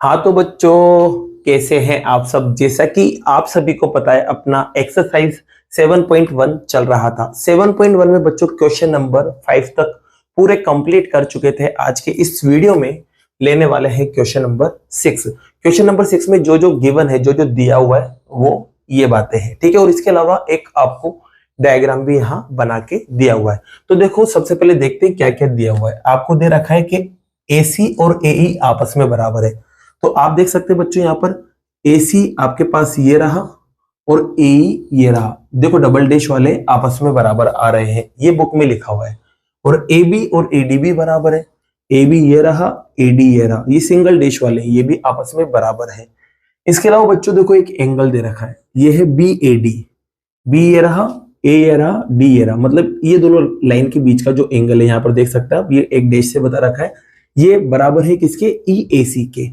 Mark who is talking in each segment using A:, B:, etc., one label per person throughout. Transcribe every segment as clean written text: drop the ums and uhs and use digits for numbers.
A: हाँ तो बच्चों, कैसे हैं आप सब। जैसा कि आप सभी को पता है, अपना एक्सरसाइज 7.1 चल रहा था। 7.1 में बच्चों क्वेश्चन नंबर 5 तक पूरे कंप्लीट कर चुके थे। आज के इस वीडियो में लेने वाले हैं क्वेश्चन नंबर 6। क्वेश्चन नंबर 6 में जो जो गिवन है, जो जो दिया हुआ है, वो ये बातें हैं, ठीक है। और इसके अलावा एक आपको डायग्राम भी यहाँ बना के दिया हुआ है। तो देखो, सबसे पहले देखते हैं क्या क्या दिया हुआ है। आपको दे रखा है कि AC और AE आपस में बराबर है। तो आप देख सकते हैं बच्चों, यहाँ पर AC आपके पास ये रहा और AE ये रहा। देखो, डबल डैश वाले आपस में बराबर आ रहे हैं, ये बुक में लिखा हुआ है। और AB और AD भी बराबर है। AB ये रहा, AD ये रहा। ये सिंगल डैश वाले, ये भी आपस में बराबर है। इसके अलावा बच्चों देखो, एक एंगल दे रखा है, ये है BAD। B ये रहा, A ये रहा, D ये रहा। मतलब ये दोनों लाइन के बीच का जो एंगल है, यहाँ पर देख सकते हैं आप, ये एक डैश से बता रखा है। ये बराबर है किसके? EAC के।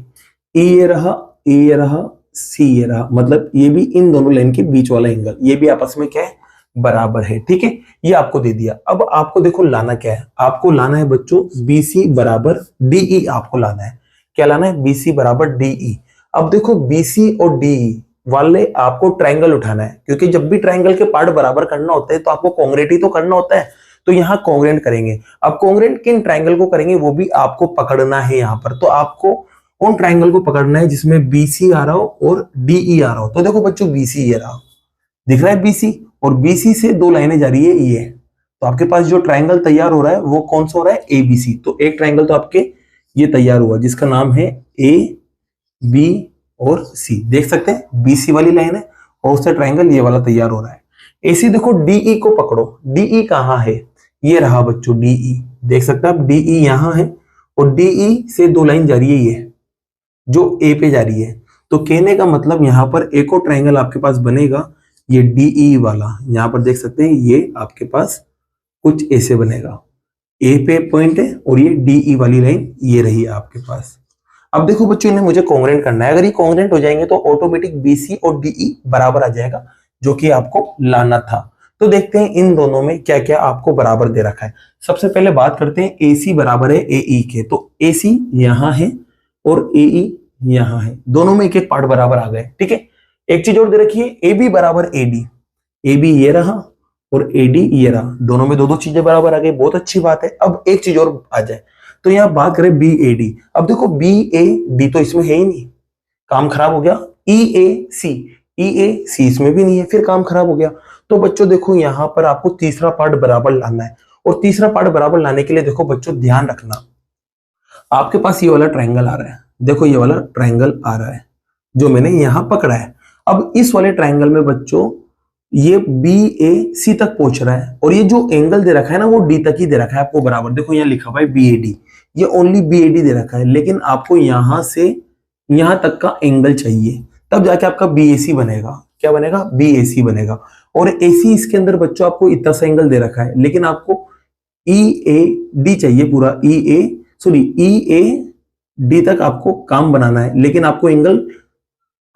A: ए ये रहा, ए ये रहा, सी ये रहा। मतलब ये भी इन दोनों लाइन के बीच वाला एंगल, ये भी आपस में क्या है? बराबर है, ठीक है। ये आपको दे दिया। अब आपको देखो लाना क्या है। आपको लाना है बच्चों BC बराबर DE। आपको लाना है, क्या लाना है? BC बराबर DE। अब देखो, BC और DE वाले आपको ट्रायंगल उठाना है, क्योंकि जब भी ट्रायंगल के पार्ट बराबर करना होता है तो आपको कॉन्ग्रेंट ही तो करना होता है। तो यहाँ कॉन्ग्रेंट करेंगे। अब कॉन्ग्रेंट किन ट्रायंगल को करेंगे वो भी आपको पकड़ना है यहाँ पर। तो आपको उन ट्रायंगल को पकड़ना है जिसमें BC आ रहा हो और DE आ रहा हो। तो देखो बच्चों, BC ये रहा, दिख रहा है BC, और BC से दो लाइनें जा रही है ये। तो आपके पास जो ट्रायंगल तैयार हो रहा है वो कौन सा हो रहा है? ABC। तो एक ट्रायंगल तो आपके ये तैयार हुआ, जिसका नाम है AB और C। देख सकते हैं BC वाली लाइन है और उससे ट्रायंगल ये वाला तैयार हो रहा है। ऐसे देखो, DE को पकड़ो। DE कहाँ है? ये रहा बच्चों DE। देख सकते हैं आप, DE यहाँ है और DE से दो लाइन जा रही है ये, जो A पे जा रही है। तो कहने का मतलब यहाँ पर एक और ट्रायंगल आपके पास बनेगा, ये DE वाला। यहाँ पर देख सकते हैं, ये आपके पास कुछ ऐसे बनेगा। A पे पॉइंट है और ये DE वाली लाइन ये रही आपके पास। अब देखो बच्चों, इन्हें मुझे कॉन्ग्रेंट करना है। अगर ये कॉन्ग्रेंट हो जाएंगे तो ऑटोमेटिक BC और DE बराबर आ जाएगा, जो कि आपको लाना था। तो देखते हैं इन दोनों में क्या क्या आपको बराबर दे रखा है। सबसे पहले बात करते हैं AC बराबर है AE के। तो AC यहाँ है और AE यहाँ है, दोनों में एक एक पार्ट बराबर आ गए, ठीक है। एक चीज और दे रखी है, AB बराबर AD। AB ये रहा और AD ये रहा, दोनों में दो दो चीजें बराबर आ गई, बहुत अच्छी बात है। अब एक चीज और आ जाए, तो यहाँ बात करें BAD। अब देखो, BAD तो इसमें है ही नहीं, काम खराब हो गया। EAC इसमें भी नहीं है, फिर काम खराब हो गया। तो बच्चों देखो, यहाँ पर आपको तीसरा पार्ट बराबर लाना है। और तीसरा पार्ट बराबर लाने के लिए देखो बच्चों, ध्यान रखना, आपके पास ये वाला ट्रायंगल आ रहा है। देखो, ये वाला ट्रायंगल आ रहा है जो मैंने यहां पकड़ा है। अब इस वाले ट्रायंगल में बच्चों, ये BAC तक पहुंच रहा है और ये जो एंगल दे रखा है ना, वो D तक ही दे रखा है आपको बराबर। देखो यहाँ लिखा हुआ है BAD, ये ओनली BAD दे रखा है, लेकिन आपको यहां से यहां तक का एंगल चाहिए, तब जाके आपका BAC बनेगा। क्या बनेगा? BAC बनेगा। और AC इसके अंदर बच्चों आपको इतना सा एंगल दे रखा है, लेकिन आपको EAD चाहिए पूरा। EAD तक आपको काम बनाना है, लेकिन आपको एंगल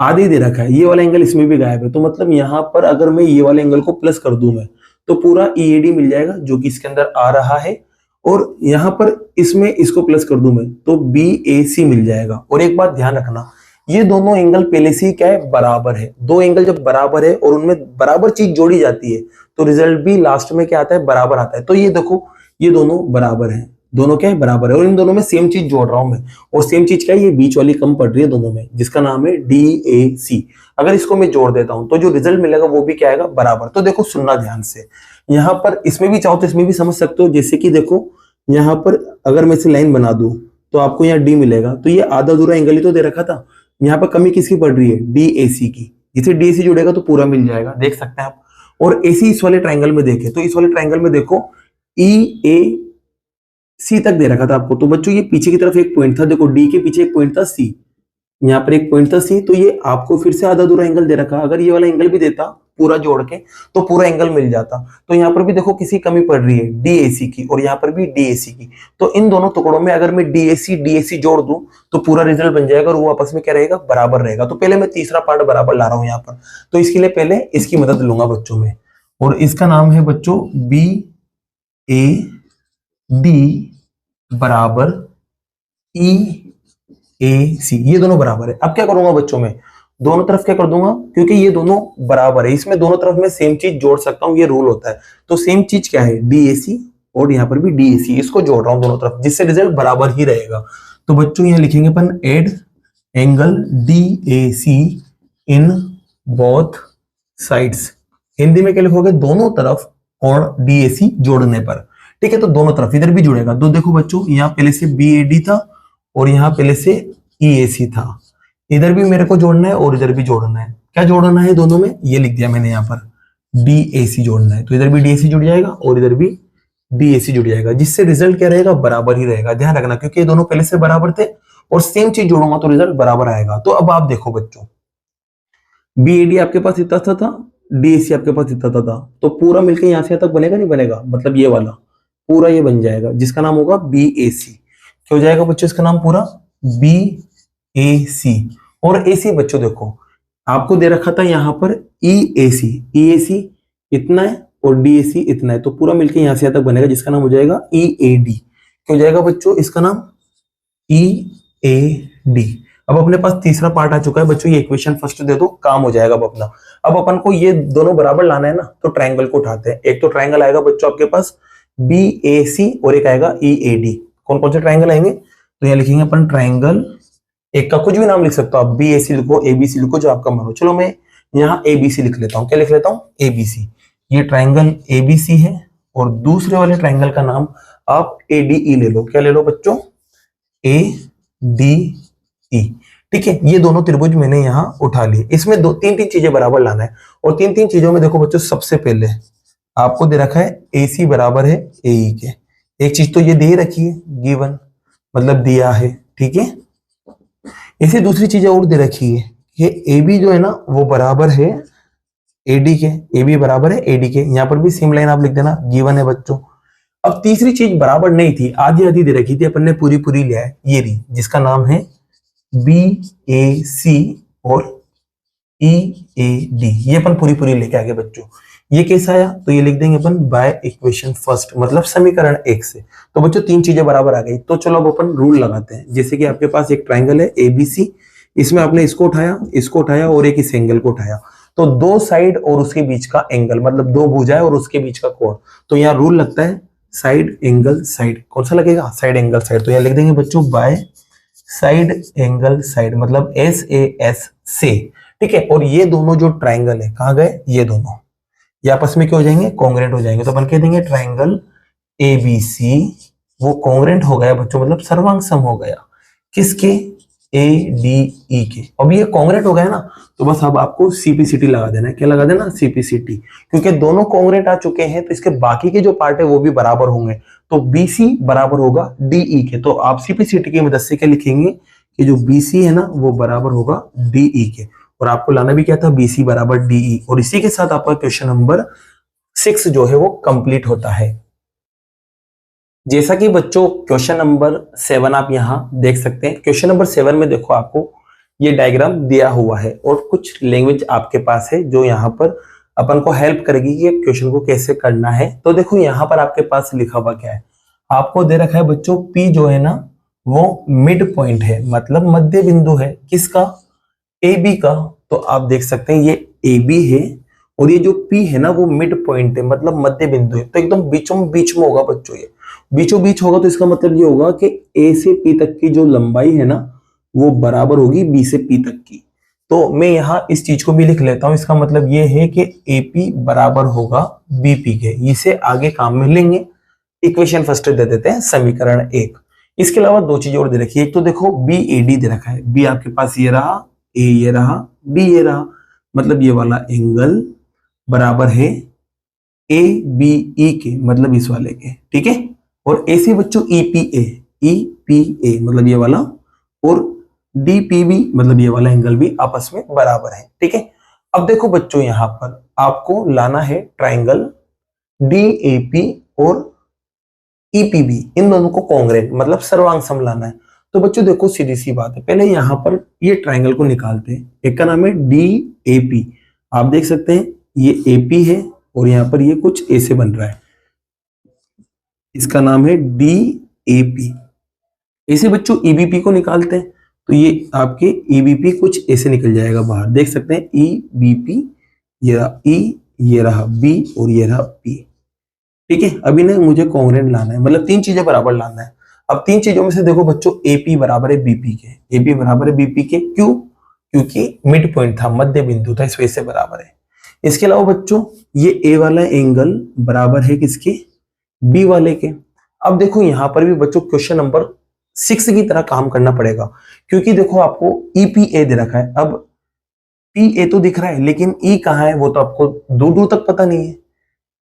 A: आधे दे रखा है। ये वाला एंगल इसमें भी गायब है। तो मतलब यहाँ पर अगर मैं ये वाले एंगल को प्लस कर दूं मैं, तो पूरा EAD मिल जाएगा, जो कि इसके अंदर आ रहा है। और यहाँ पर इसमें इसको प्लस कर दूं मैं, तो BAC मिल जाएगा। और एक बात ध्यान रखना, ये दोनों एंगल पहले से ही क्या है? बराबर है। दो एंगल जब बराबर है और उनमें बराबर चीज जोड़ी जाती है, तो रिजल्ट भी लास्ट में क्या आता है? बराबर आता है। तो ये देखो, ये दोनों बराबर है, दोनों क्या है? बराबर है। और इन दोनों में सेम चीज जोड़ रहा हूं मैं, और सेम चीज क्या है? ये बीच वाली कम पड़ रही है दोनों में, जिसका नाम है DAC। अगर इसको मैं जोड़ देता हूं तो जो रिजल्ट मिलेगा वो भी क्या आएगा? बराबर। तो देखो, सुनना ध्यान से, यहाँ पर इसमें भी चाहो तो इसमें भी समझ सकते हो। जैसे कि देखो, यहाँ पर अगर मैं इसे लाइन बना दूं तो आपको यहाँ D मिलेगा। तो ये आधा अधूरा एंगल ही तो दे रखा था। यहाँ पर कमी किसकी पड़ रही है? DAC की। जिसे DAC जुड़ेगा तो पूरा मिल जाएगा, देख सकते हैं आप। और AC इस वाले ट्रायंगल में देखे, तो इस वाले ट्रायंगल में देखो, EAC तक दे रखा था आपको। तो बच्चों, ये पीछे की तरफ एक पॉइंट था, देखो D के पीछे एक पॉइंट था C, यहाँ पर एक पॉइंट था C। तो ये आपको फिर से आधा अधूरा एंगल दे रखा। अगर ये वाला एंगल भी देता पूरा जोड़ के, तो पूरा एंगल मिल जाता। तो यहाँ पर भी देखो, किसी कमी पड़ रही है DAC की, और यहाँ पर भी DAC की। तो इन दोनों टुकड़ों में अगर मैं DAC जोड़ दूं तो पूरा रिजल्ट बन जाएगा, और वो आपस में क्या रहेगा? बराबर रहेगा। तो पहले मैं तीसरा पार्ट बराबर ला रहा हूं यहाँ पर। तो इसके लिए पहले इसकी मदद लूंगा बच्चों में, और इसका नाम है बच्चों BAD बराबर EAC। ए सी, ये दोनों बराबर है। अब क्या करूंगा बच्चों में, दोनों तरफ क्या कर दूंगा, क्योंकि ये दोनों बराबर है, इसमें दोनों तरफ मैं सेम चीज जोड़ सकता हूँ, ये रूल होता है। तो सेम चीज क्या है, डी ए सी, और यहाँ पर भी डी ए सी, इसको जोड़ रहा हूँ दोनों तरफ, जिससे रिजल्ट बराबर ही रहेगा। तो बच्चों यहाँ लिखेंगे अपन add angle D A C in both sides. Hindi में क्या लिखोगे, दोनों तरफ कोण डी ए सी जोड़ने पर। ठीक है, तो दोनों तरफ इधर भी जुड़ेगा। तो देखो बच्चों, यहाँ पहले से बी ए डी था और यहाँ पहले से ई ए सी था, इधर भी मेरे को जोड़ना है और इधर भी जोड़ना है। क्या जोड़ना है दोनों में, ये लिख दिया मैंने यहाँ पर, डी ए सी जोड़ना है। तो इधर भी डी ए सी जुड़ जाएगा और इधर भी डी ए सी जुड़ जाएगा, जिससे रिजल्ट क्या रहेगा, बराबर ही रहेगा। ध्यान रखना, क्योंकि ये दोनों पहले से बराबर थे और सेम चीज जोड़ूंगा तो रिजल्ट बराबर आएगा। तो अब आप देखो बच्चों, बी ए डी आपके पास इतना था, डी ए सी आपके पास इतना था, तो पूरा मिलकर यहां से यहां तक बनेगा, नहीं बनेगा, मतलब ये वाला पूरा ये बन जाएगा, जिसका नाम होगा बी ए सी। क्या हो जाएगा बच्चों इसका नाम पूरा, बी ए सी। और ए सी बच्चों देखो, आपको दे रखा था यहाँ पर ई ए सी इतना है और डी ए सी इतना है, तो पूरा मिलकर यहां से यहां तक बनेगा, जिसका नाम हो जाएगा ई ए डी। क्या हो जाएगा बच्चों इसका नाम, ई ए डी। अब अपने पास तीसरा पार्ट आ चुका है बच्चों, ये इक्वेशन फर्स्ट दे दो, काम हो जाएगा अब अपना। अब अपन को ये दोनों बराबर लाना है ना, तो ट्रायंगल को उठाते हैं। एक तो ट्रायंगल आएगा बच्चों आपके पास बी ए सी और एक आएगा ई ए डी। कौन कौन से ट्रायंगल आएंगे, तो यहाँ लिखेंगे अपन ट्रायंगल, एक का कुछ भी नाम लिख सकते हो आप, बी ए सी लिखो, ए बी सी लिखो, जो आपका मन हो। चलो मैं यहाँ ए बी सी लिख लेता हूँ। क्या लिख लेता हूँ, ए बी सी। ये ट्रायंगल ए बी सी है और दूसरे वाले ट्रायंगल का नाम आप ए डी ई ले लो। क्या ले लो बच्चों, ए डी ई। ठीक है, ये दोनों त्रिभुज मैंने यहाँ उठा लिए। इसमें दो तीन तीन चीजें बराबर लाना है, और तीन तीन चीजों में देखो बच्चों, सबसे पहले आपको दे रखा है ए सी बराबर है ए ई के। एक चीज तो ये दे रखी है, गिवन मतलब दिया है। ठीक है, इसे दूसरी चीज और दे रखी है कि ए बी जो है ना वो बराबर है ए डी के, ए बी बराबर है ए डी के। यहाँ पर भी सेम लाइन आप लिख देना, गिवन है बच्चों। अब तीसरी चीज बराबर नहीं थी, आधी आधी दे रखी थी, अपन ने पूरी पूरी लिया है, ये रही, जिसका नाम है बी ए सी और ई ए डी। ये अपन पूरी पूरी लेके आगे बच्चों। ये कैसा आया, तो ये लिख देंगे अपन बाय इक्वेशन फर्स्ट, मतलब समीकरण एक से। तो बच्चों तीन चीजें बराबर आ गई। तो चलो अब अपन रूल लगाते हैं। जैसे कि आपके पास एक ट्रायंगल है ए बी सी, इसमें आपने इसको उठाया और एक इस एंगल को उठाया, तो दो साइड और उसके बीच का एंगल, मतलब दो भुजाएं और उसके बीच का कोण। तो यहाँ रूल लगता है साइड एंगल साइड। कौन सा लगेगा, साइड एंगल साइड। तो यहाँ लिख देंगे बच्चों बाय साइड एंगल साइड, मतलब एस ए एस से। ठीक है, और ये दोनों जो ट्रायंगल है कहाँ गए, ये दोनों ये आपस में क्या हो जाएंगे, कॉन्ग्रेंट हो जाएंगे। तो अपन कह देंगे ट्रायंगल ए बी सी वो कॉन्ग्रेंट हो गया बच्चों, मतलब सर्वांग सम हो गया किसके, ए डी ई के। अब ये कॉन्ग्रेंट हो गया ना, तो बस अब आपको सीपीसीटी लगा देना है। क्या लगा देना, सीपीसीटी। क्योंकि दोनों कॉन्ग्रेंट आ चुके हैं, तो इसके बाकी के जो पार्ट है वो भी बराबर होंगे। तो बीसी बराबर होगा डीई के। तो आप सीपीसीटी की मदद से क्या लिखेंगे कि जो बीसी है ना वो बराबर होगा डीई के। और आपको लाना भी क्या था, बीसी बराबर डीई। और इसी के साथ आपका क्वेश्चन नंबर 6 जो है वो कंप्लीट होता है। जैसा कि बच्चों क्वेश्चन नंबर 7 आप यहां देख सकते हैं। क्वेश्चन नंबर 7 में देखो आपको ये डायग्राम दिया हुआ है और कुछ लैंग्वेज आपके पास है जो यहाँ पर अपन को हेल्प करेगी कि क्वेश्चन को कैसे करना है। तो देखो यहाँ पर आपके पास लिखा हुआ क्या है, आपको दे रखा है बच्चों P जो है ना वो मिड पॉइंट है, मतलब मध्य बिंदु है किसका, ए बी का। तो आप देख सकते हैं ये ए बी है और ये जो P है ना वो मिड पॉइंट है, मतलब मध्य बिंदु है। तो एकदम बीचों बीच में होगा बच्चों, ये बीचों बीच होगा। तो इसका मतलब ये होगा कि A से P तक की जो लंबाई है ना वो बराबर होगी B से P तक की। तो मैं यहाँ इस चीज को भी लिख लेता हूँ। इसका मतलब ये है कि AP बराबर होगा BP के। इसे आगे काम में लेंगे। इक्वेशन फर्स्ट दे देते हैं, समीकरण 1। इसके अलावा दो चीजें और दे रखी है। एक तो देखो BAD दे रखा है, B आपके पास ये रहा, A ये रहा, B ये रहा, मतलब ये वाला एंगल बराबर है ABE के, मतलब इस वाले के। ठीक है, और ऐसे बच्चों EPA मतलब ये वाला, और DPB मतलब ये वाला एंगल भी आपस में बराबर है। ठीक है, अब देखो बच्चों यहां पर आपको लाना है ट्रायंगल DAP और EPB, इन दोनों को कॉन्ग्रेंट मतलब सर्वांग सम लाना है। तो बच्चों देखो सीधी सी बात है, पहले यहां पर ये ट्रायंगल को निकालते हैं। एक का नाम है DAP, आप देख सकते हैं ये AP है और यहां पर ये कुछ ऐसे बन रहा है, इसका नाम है DAP। इसे बच्चों EBP को निकालते हैं। तो ये आपके ईबीपी कुछ ऐसे निकल जाएगा बाहर, देख सकते हैं ईबीपी, ये रहा ई, ये रहा बी और ये रहा पी। ठीक है, अभी ना मुझे कॉन्ग्रुएंट लाना है, मतलब तीन चीजें बराबर लाना है। अब तीन चीजों में से देखो बच्चों, एपी बराबर है बीपी के, एपी बराबर है बीपी के, क्यों? क्योंकि मिड पॉइंट था, मध्य बिंदु था, इस वजह से बराबर है। इसके अलावा बच्चों ये ए वाला एंगल बराबर है किसके? बी वाले के। अब देखो यहां पर भी बच्चों क्वेश्चन नंबर 6 की तरह काम करना पड़ेगा, क्योंकि देखो आपको ईपीए दे रखा है। अब पी ए तो दिख रहा है, लेकिन ई कहाँ है वो तो आपको दूर दूर तक पता नहीं है।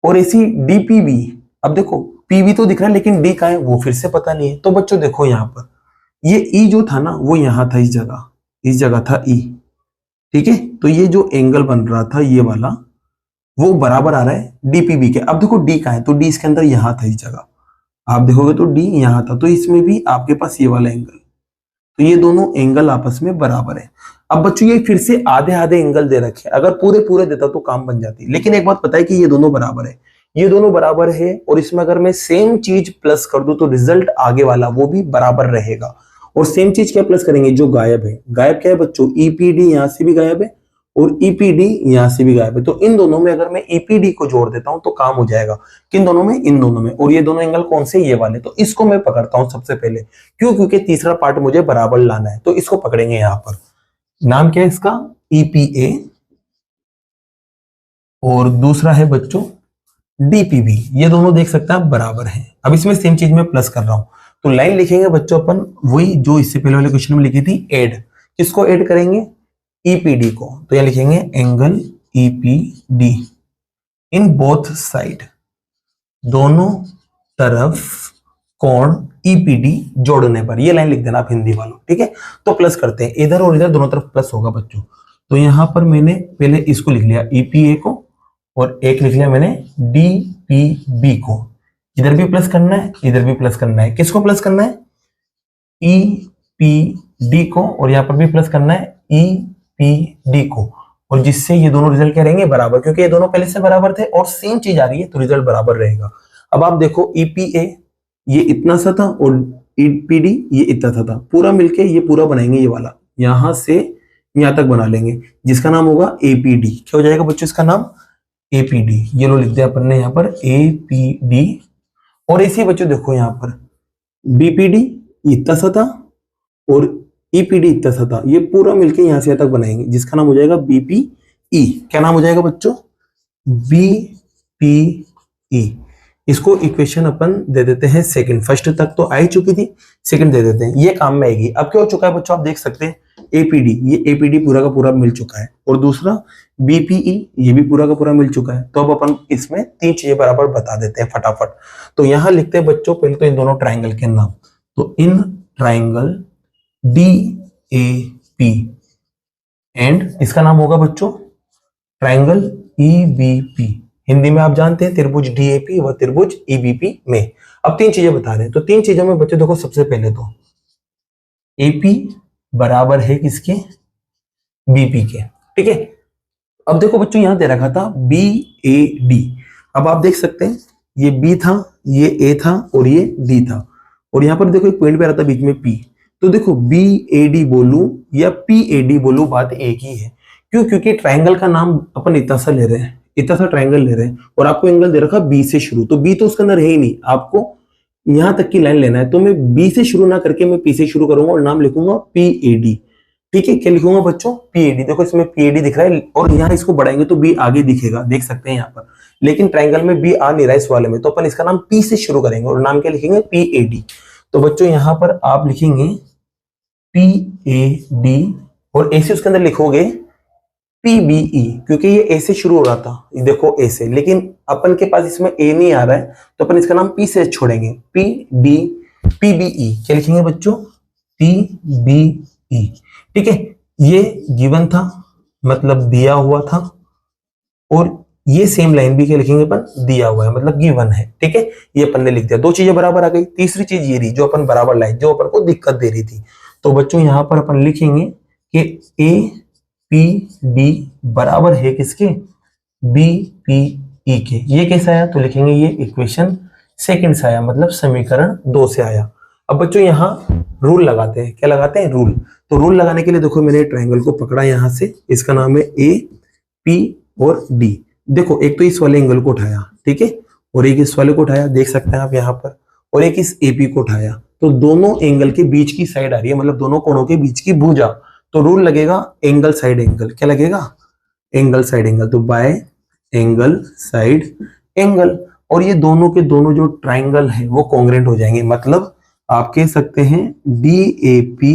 A: और ऐसी डीपीबी, अब देखो पीबी तो दिख रहा है, लेकिन डी कहाँ है वो फिर से पता नहीं है। तो बच्चों देखो यहाँ पर ये ई जो था ना वो यहाँ था, इस जगह था ई। ठीक है, तो ये जो एंगल बन रहा था ये वाला, वो बराबर आ रहा है डीपीबी के। अब देखो डी कहाँ है, तो डी इसके अंदर यहाँ था, इस जगह आप देखोगे तो डी यहाँ था, तो इसमें भी आपके पास ये वाला एंगल, तो ये दोनों एंगल आपस में बराबर है। अब बच्चों ये फिर से आधे आधे एंगल दे रखे हैं, अगर पूरे पूरे देता तो काम बन जाती, लेकिन एक बात पता है कि ये दोनों बराबर है, ये दोनों बराबर है। और इसमें अगर मैं सेम चीज प्लस कर दूं तो रिजल्ट आगे वाला वो भी बराबर रहेगा। और सेम चीज क्या प्लस करेंगे? जो गायब है, गायब क्या है बच्चों? ईपीडी यहां से भी गायब है और ईपीडी यहां से भी गायब है। तो इन दोनों में अगर मैं ईपीडी को जोड़ देता हूं तो काम हो जाएगा। किन दोनों में? इन दोनों में। और ये दोनों एंगल कौन से? ये वाले। तो इसको मैं पकड़ता हूं सबसे पहले, क्यों? क्योंकि तीसरा पार्ट मुझे बराबर लाना है, तो इसको पकड़ेंगे। यहां पर नाम क्या है इसका? ईपीए। और दूसरा है बच्चों डीपीबी। ये दोनों देख सकते हैं आप बराबर हैं। अब इसमें सेम चीज मैं प्लस कर रहा हूं, तो लाइन लिखेंगे बच्चों अपन वही जो इससे पहले वाले क्वेश्चन में लिखी थी, ऐड। किसको ऐड करेंगे? ईपीडी को। तो यहां लिखेंगे angle EPD in both side, दोनों तरफ कोण ईपीडी जोड़ने पर। ये लाइन लिख देना आप हिंदी वालों, ठीक है। तो प्लस करते हैं, इधर और इधर दोनों तरफ प्लस होगा बच्चों। तो यहां पर मैंने पहले इसको लिख लिया ईपीए को, और एक लिख लिया मैंने डीपीबी को। इधर भी प्लस करना है, इधर भी प्लस करना है। किसको प्लस करना है? ईपीडी को। और यहां पर भी प्लस करना है ईपीडी को। और जिससे ये दोनों रिजल्ट क्या रहेंगे? बराबर, क्योंकि ये दोनों पहले से बराबर थे और सेम चीज आ रही है तो रिजल्ट बराबर रहेगा। अब आप देखो ईपीए ये इतना सा था और ईपीडी ये इतना सा था, पूरा मिलके ये पूरा बनाएंगे, ये वाला यहां से यहां तक बना लेंगे, जिसका नाम होगा एपीडी। क्या हो जाएगा बच्चों इसका नाम? एपीडी। ये लो लिख दिया अपन ने यहाँ पर एपीडी। और इसी बच्चों देखो यहाँ पर बीपीडी इतना सा था और ईपीडी इतना सा था, ये पूरा मिलके यहां से यहां तक बनाएंगे, जिसका नाम हो जाएगा बीपीई। क्या नाम हो जाएगा बच्चों? बीपीई। इसको इक्वेशन अपन दे देते हैं सेकंड। फर्स्ट तक तो आ ही चुकी थी, सेकंड दे देते हैं, ये काम में आएगी। अब क्या हो चुका है बच्चों? आप देख सकते हैं एपीडी, ये एपीडी पूरा का पूरा मिल चुका है। और दूसरा बीपीई, ये भी पूरा का पूरा मिल चुका है। तो अब अपन इसमें तीन चीजें बराबर बता देते हैं फटाफट। तो यहां लिखते हैं बच्चों पहले तो इन दोनों ट्राइंगल के नाम। तो इन ट्राइंगल DAP एंड इसका नाम होगा बच्चों ट्राइंगल EBP। हिंदी में आप जानते हैं त्रिभुज DAP व त्रिभुज EBP में। अब तीन चीजें बता रहे हैं, तो तीन चीजों में बच्चों देखो, सबसे पहले तो AP बराबर है किसके? BP के, ठीक है। अब देखो बच्चों यहां दे रखा था BAD। अब आप देख सकते हैं ये B था, ये A था और ये D था। और यहां पर देखो एक पॉइंट पे आ रहा था बीच में P। तो देखो BAD बोलूं या PAD बोलूं, बात एक ही है। क्यों? क्योंकि ट्राइंगल का नाम अपन इतना सा ले रहे हैं, इतना सा ट्राइंगल ले रहे हैं, और आपको एंगल दे रखा B से शुरू, तो B तो उसके अंदर है ही नहीं, आपको यहां तक की लाइन लेना है। तो मैं B से शुरू ना करके मैं P से शुरू करूंगा और नाम लिखूंगा PAD, ठीक है। क्या लिखूंगा बच्चों? PAD। देखो इसमें PAD दिख रहा है और यहाँ इसको बढ़ाएंगे तो B आगे दिखेगा, देख सकते हैं यहाँ पर, लेकिन ट्राइंगल में B आ नहीं रहा है इस वाले में, तो अपन इसका नाम P से शुरू करेंगे और नाम क्या लिखेंगे? PAD। तो बच्चों यहाँ पर आप लिखेंगे PAD और ऐसे उसके अंदर लिखोगे PBE, क्योंकि ये ए से शुरू हो रहा था, देखो ए से, लेकिन अपन के पास इसमें ए नहीं आ रहा है तो अपन इसका नाम P से छोड़ेंगे, PBE। क्या लिखेंगे बच्चों? PBE, ठीक है। ये गिवन था, मतलब दिया हुआ था, और ये सेम लाइन भी क्या लिखेंगे अपन? दिया हुआ है, मतलब गिवन है, ठीक है। ये अपन ने लिख दिया, दो चीजें बराबर आ गई। तीसरी चीज ये रही जो अपन बराबर लाए, जो अपन को दिक्कत दे रही थी। तो बच्चों यहां पर अपन लिखेंगे कि APD बराबर है किसके? BPE के। ये कैसे आया? तो लिखेंगे ये इक्वेशन सेकंड से आया, मतलब समीकरण 2 से आया। अब बच्चों यहां रूल लगाते हैं। क्या लगाते हैं? रूल। तो रूल लगाने के लिए देखो मैंने ट्रायंगल को पकड़ा यहां से, इसका नाम है ए पी और डी। देखो एक तो इस वाले एंगल को उठाया, ठीक है, और एक इस वाले को उठाया, देख सकते हैं आप यहाँ पर, और एक इस एपी को उठाया, तो दोनों एंगल के बीच की साइड आ रही है, मतलब दोनों कोणों के बीच की भुजा। तो रूल लगेगा एंगल साइड एंगल। क्या लगेगा? Angle side angle. तो बाय एंगल साइड एंगल, और ये दोनों के दोनों जो ट्राइंगल है वो कॉन्ग्रेंट हो जाएंगे। मतलब आप कह सकते हैं डी ए पी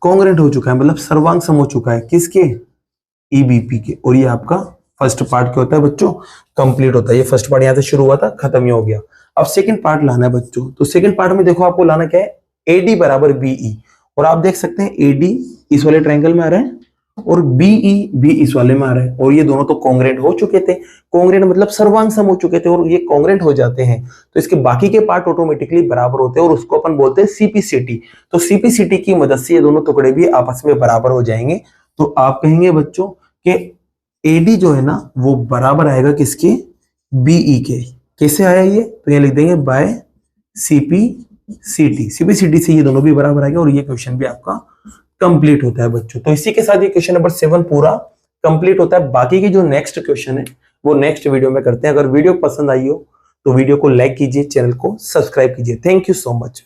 A: कॉन्ग्रेंट हो चुका है, मतलब सर्वांग सम हो चुका है किसके? ईबीपी के। और ये आपका फर्स्ट पार्ट क्या होता है बच्चों? कंप्लीट होता है। ये फर्स्ट पार्ट यहाँ से शुरू हुआ था, खत्म ही हो गया। अब सेकंड पार्ट लाना है बच्चों। तो सेकंड पार्ट में देखो आपको लाना क्या है? एडी बराबर बीई, और आप देख सकते हैं एडी इस वाले ट्रायंगल में आ रहा है और बीई भी इस वाले में आ रहा है, और ये दोनों तो कॉन्ग्रेंट हो चुके थे। कॉन्ग्रेंट मतलब सर्वांग सम हो चुके थे, और ये कॉन्ग्रेंट हो जाते हैं तो इसके बाकी के पार्ट ऑटोमेटिकली बराबर होते हैं, और उसको अपन बोलते हैं सीपीसीटी। तो सीपीसीटी की मदद से ये दोनों टुकड़े भी आपस में बराबर हो जाएंगे। तो आप कहेंगे बच्चों कि एडी जो है ना वो बराबर आएगा किसके? बीई के। कैसे आया ये? तो ये लिख देंगे बाय सीपीसीटी। सीपीसीटी से ये दोनों भी बराबर आएगा, और ये क्वेश्चन भी आपका कंप्लीट होता है बच्चों। तो इसी के साथ ये क्वेश्चन नंबर 7 पूरा कंप्लीट होता है। बाकी की जो नेक्स्ट क्वेश्चन है वो नेक्स्ट वीडियो में करते हैं। अगर वीडियो पसंद आई हो तो वीडियो को लाइक कीजिए, चैनल को सब्सक्राइब कीजिए। Thank you so much.